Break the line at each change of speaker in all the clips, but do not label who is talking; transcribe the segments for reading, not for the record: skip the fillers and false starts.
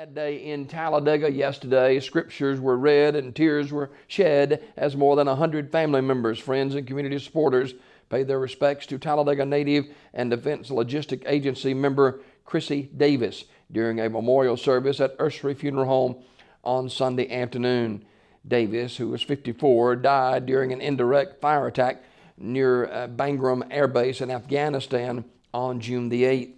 sad day in Talladega yesterday. Scriptures were read and tears were shed as more than 100 family members, friends, and community supporters paid their respects to Talladega native and Defense Logistic Agency member Chrissy Davis during a memorial service at Ursery Funeral Home on Sunday afternoon. Davis, who was 54, died during an indirect fire attack near Bagram Air Base in Afghanistan on June the 8th.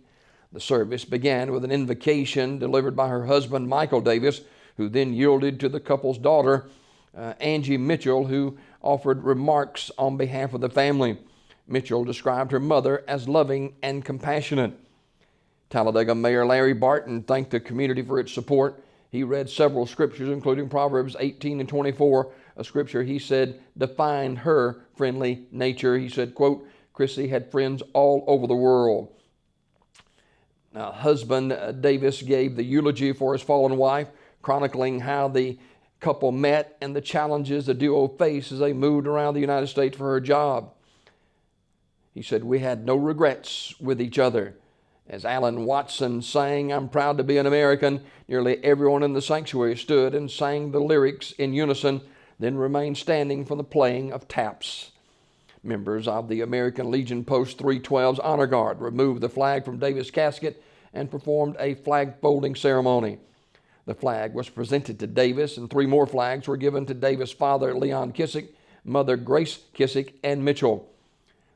The service began with an invocation delivered by her husband, Michael Davis, who then yielded to the couple's daughter, Angie Mitchell, who offered remarks on behalf of the family. Mitchell described her mother as loving and compassionate. Talladega Mayor Larry Barton thanked the community for its support. He read several scriptures, including Proverbs 18 and 24, a scripture he said defined her friendly nature. He said, quote, Chrissy had friends all over the world. Husband Davis gave the eulogy for his fallen wife, chronicling how the couple met and the challenges the duo faced as they moved around the United States for her job. He said, we had no regrets with each other. As Alan Watson sang, I'm proud to be an American, nearly everyone in the sanctuary stood and sang the lyrics in unison, then remained standing for the playing of taps. Members of the American Legion Post 312's Honor Guard removed the flag from Davis' casket and performed a flag folding ceremony. The flag was presented to Davis, and 3 more flags were given to Davis' father, Leon Kissick, mother, Grace Kissick, and Mitchell.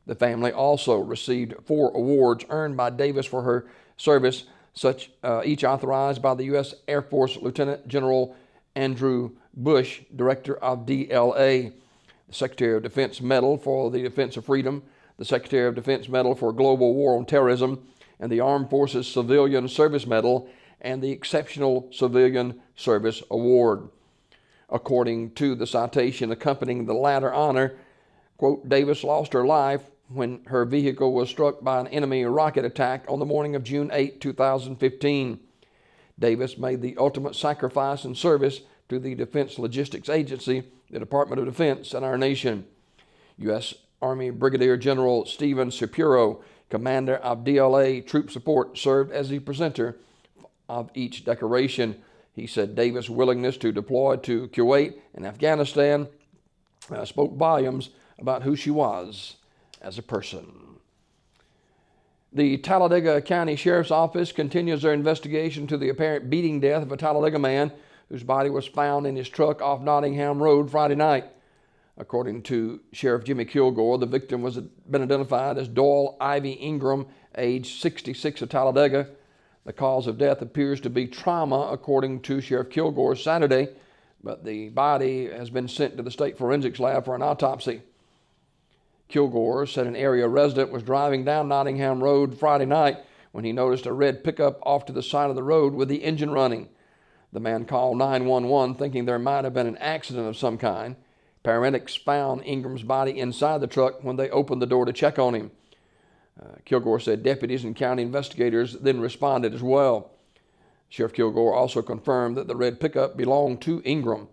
The family also received 4 awards earned by Davis for her service, each authorized by the U.S. Air Force Lieutenant General Andrew Bush, Director of DLA. The Secretary of Defense Medal for the Defense of Freedom, the Secretary of Defense Medal for Global War on Terrorism, and the Armed Forces Civilian Service Medal and the Exceptional Civilian Service Award. According to the citation accompanying the latter honor, quote, Davis lost her life when her vehicle was struck by an enemy rocket attack on the morning of June 8, 2015. Davis made the ultimate sacrifice in service to the Defense Logistics Agency, the Department of Defense, and our nation. U.S. Army Brigadier General Stephen Shapiro, commander of DLA Troop Support, served as the presenter of each decoration. He said Davis' willingness to deploy to Kuwait and Afghanistan spoke volumes about who she was as a person. The Talladega County Sheriff's Office continues their investigation to the apparent beating death of a Talladega man whose body was found in his truck off Nottingham Road Friday night. According to Sheriff Jimmy Kilgore, the victim was been identified as Doyle Ivy Ingram, age 66, of Talladega. The cause of death appears to be trauma, according to Sheriff Kilgore Saturday, but the body has been sent to the State Forensics Lab for an autopsy. Kilgore said an area resident was driving down Nottingham Road Friday night when he noticed a red pickup off to the side of the road with the engine running. The man called 911 thinking there might have been an accident of some kind. Paramedics found Ingram's body inside the truck when they opened the door to check on him. Kilgore said deputies and county investigators then responded as well. Sheriff Kilgore also confirmed that the red pickup belonged to Ingram.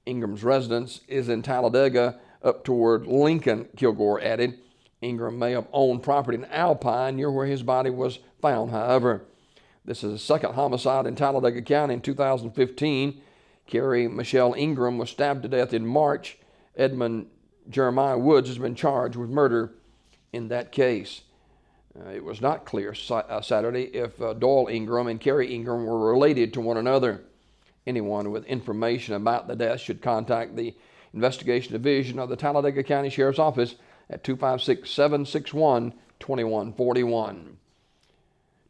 Ingram's residence is in Talladega up toward Lincoln, Kilgore added. Ingram may have owned property in Alpine near where his body was found, however. This is the second homicide in Talladega County in 2015. Carrie Michelle Ingram was stabbed to death in March. Edmund Jeremiah Woods has been charged with murder in that case. It was not clear Saturday if Doyle Ingram and Carrie Ingram were related to one another. Anyone with information about the death should contact the Investigation Division of the Talladega County Sheriff's Office at 256-761-2141.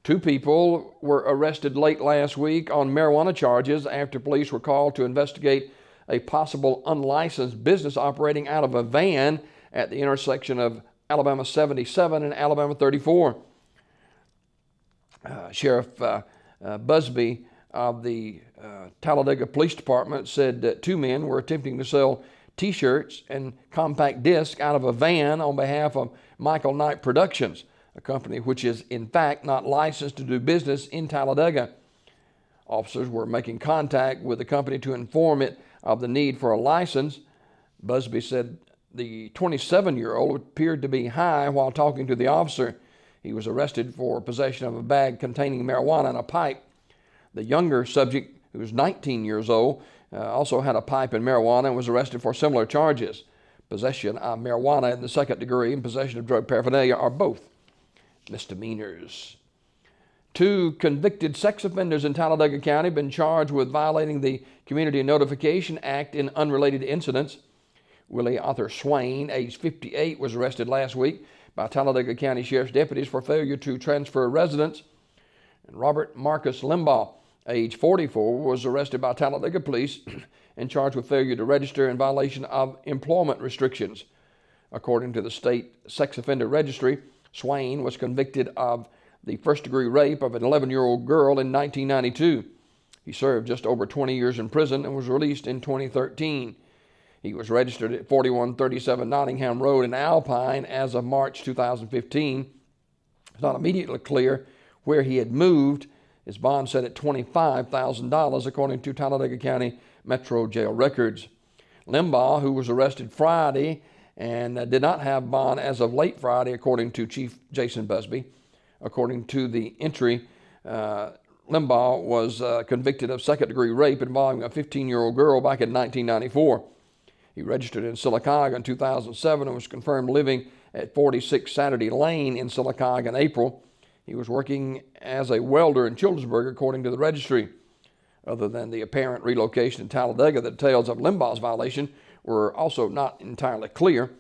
2 people were arrested late last week on marijuana charges after police were called to investigate a possible unlicensed business operating out of a van at the intersection of Alabama 77 and Alabama 34. Sheriff Busby of the Talladega Police Department said that 2 men were attempting to sell T-shirts and compact discs out of a van on behalf of Michael Knight Productions, a company which is in fact not licensed to do business in Talladega. Officers were making contact with the company to inform it of the need for a license. Busby said the 27-year-old appeared to be high while talking to the officer. He was arrested for possession of a bag containing marijuana and a pipe. The younger subject, who was 19 years old, also had a pipe and marijuana and was arrested for similar charges. Possession of marijuana in the second degree and possession of drug paraphernalia are both misdemeanors. 2 convicted sex offenders in Talladega County have been charged with violating the Community Notification Act in unrelated incidents. Willie Arthur Swain, age 58, was arrested last week by Talladega County Sheriff's deputies for failure to transfer residence. And Robert Marcus Limbaugh, age 44, was arrested by Talladega police and charged with failure to register in violation of employment restrictions. According to the state sex offender registry, Swain was convicted of the first-degree rape of an 11-year-old girl in 1992. He served just over 20 years in prison and was released in 2013. He was registered at 4137 Nottingham Road in Alpine as of March 2015. It's not immediately clear where he had moved. His bond set at $25,000, according to Talladega County Metro Jail records. Limbaugh, who was arrested Friday and did not have bond as of late Friday, according to Chief Jason Busby. According to the entry, Limbaugh was convicted of second-degree rape involving a 15-year-old girl back in 1994. He registered in Sylacauga in 2007 and was confirmed living at 46 Saturday Lane in Sylacauga in April. He was working as a welder in Childersburg, according to the registry. Other than the apparent relocation in Talladega, the details of Limbaugh's violation were also not entirely clear.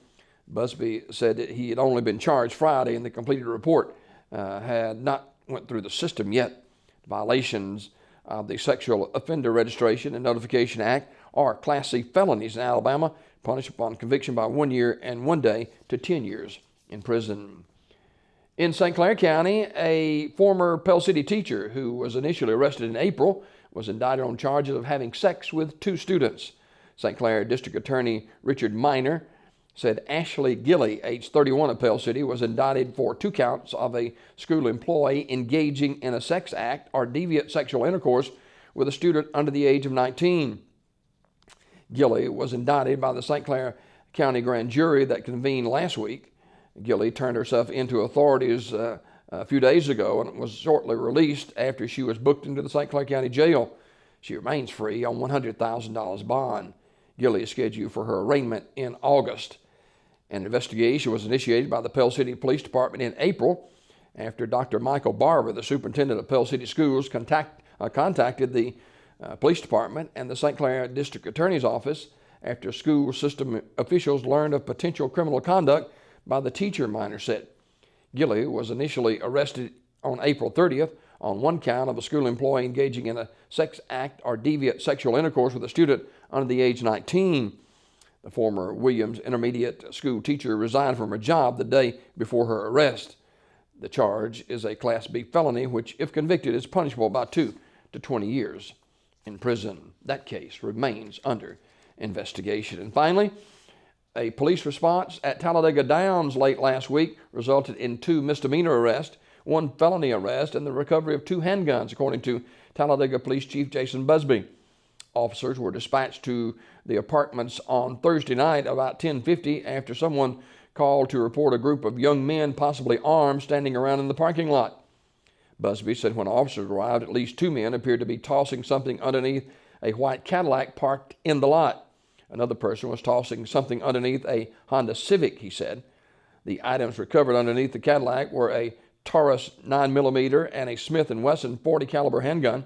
Busby said that he had only been charged Friday and the completed report had not went through the system yet. Violations of the Sexual Offender Registration and Notification Act are Class C felonies in Alabama, punished upon conviction by 1 year and 1 day to 10 years in prison. In St. Clair County, a former Pell City teacher who was initially arrested in April was indicted on charges of having sex with 2 students. St. Clair District Attorney Richard Minor said Ashley Gilley, age 31 of Pell City, was indicted for 2 counts of a school employee engaging in a sex act or deviant sexual intercourse with a student under the age of 19. Gilley was indicted by the St. Clair County Grand Jury that convened last week. Gilley turned herself into authorities a few days ago and was shortly released after she was booked into the St. Clair County Jail. She remains free on $100,000 bond. Gilley is scheduled for her arraignment in August. An investigation was initiated by the Pell City Police Department in April after Dr. Michael Barber, the superintendent of Pell City Schools, contacted the police department and the St. Clair District Attorney's Office after school system officials learned of potential criminal conduct by the teacher, Minor said. Gilley was initially arrested on April 30th on 1 count of a school employee engaging in a sex act or deviant sexual intercourse with a student under the age 19. The former Williams Intermediate School teacher resigned from her job the day before her arrest. The charge is a Class B felony, which, if convicted, is punishable by 2 to 20 years in prison. That case remains under investigation. And finally, a police response at Talladega Downs late last week resulted in 2 misdemeanor arrests, 1 felony arrest, and the recovery of 2 handguns, according to Talladega Police Chief Jason Busby. Officers were dispatched to the apartments on Thursday night about 10:50 after someone called to report a group of young men, possibly armed, standing around in the parking lot. Busby said when officers arrived, at least 2 men appeared to be tossing something underneath a white Cadillac parked in the lot. Another person was tossing something underneath a Honda Civic, he said. The items recovered underneath the Cadillac were a Taurus 9mm and a Smith & Wesson .40 caliber handgun.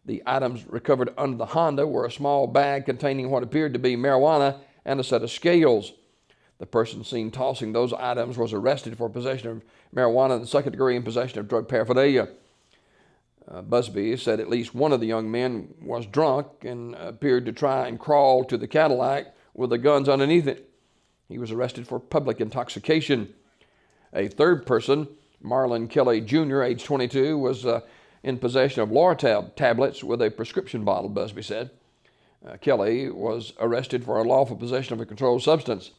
The items recovered under the Honda were a small bag containing what appeared to be marijuana and a set of scales. The person seen tossing those items was arrested for possession of marijuana in the second degree and possession of drug paraphernalia. Busby said at least one of the young men was drunk and appeared to try and crawl to the Cadillac with the guns underneath it. He was arrested for public intoxication. A third person, Marlon Kelly Jr., age 22, was in possession of Loratab tablets with a prescription bottle, Busby said. Kelly was arrested for unlawful possession of a controlled substance.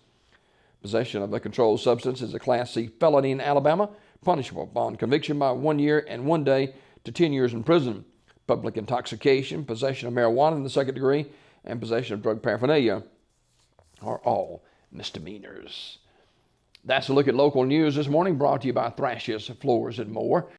Possession of a controlled substance is a Class C felony in Alabama, punishable upon conviction by 1 year and 1 day to 10 years in prison. Public intoxication, possession of marijuana in the second degree, and possession of drug paraphernalia are all misdemeanors. That's a look at local news this morning, brought to you by Thrashes, Floors, and More.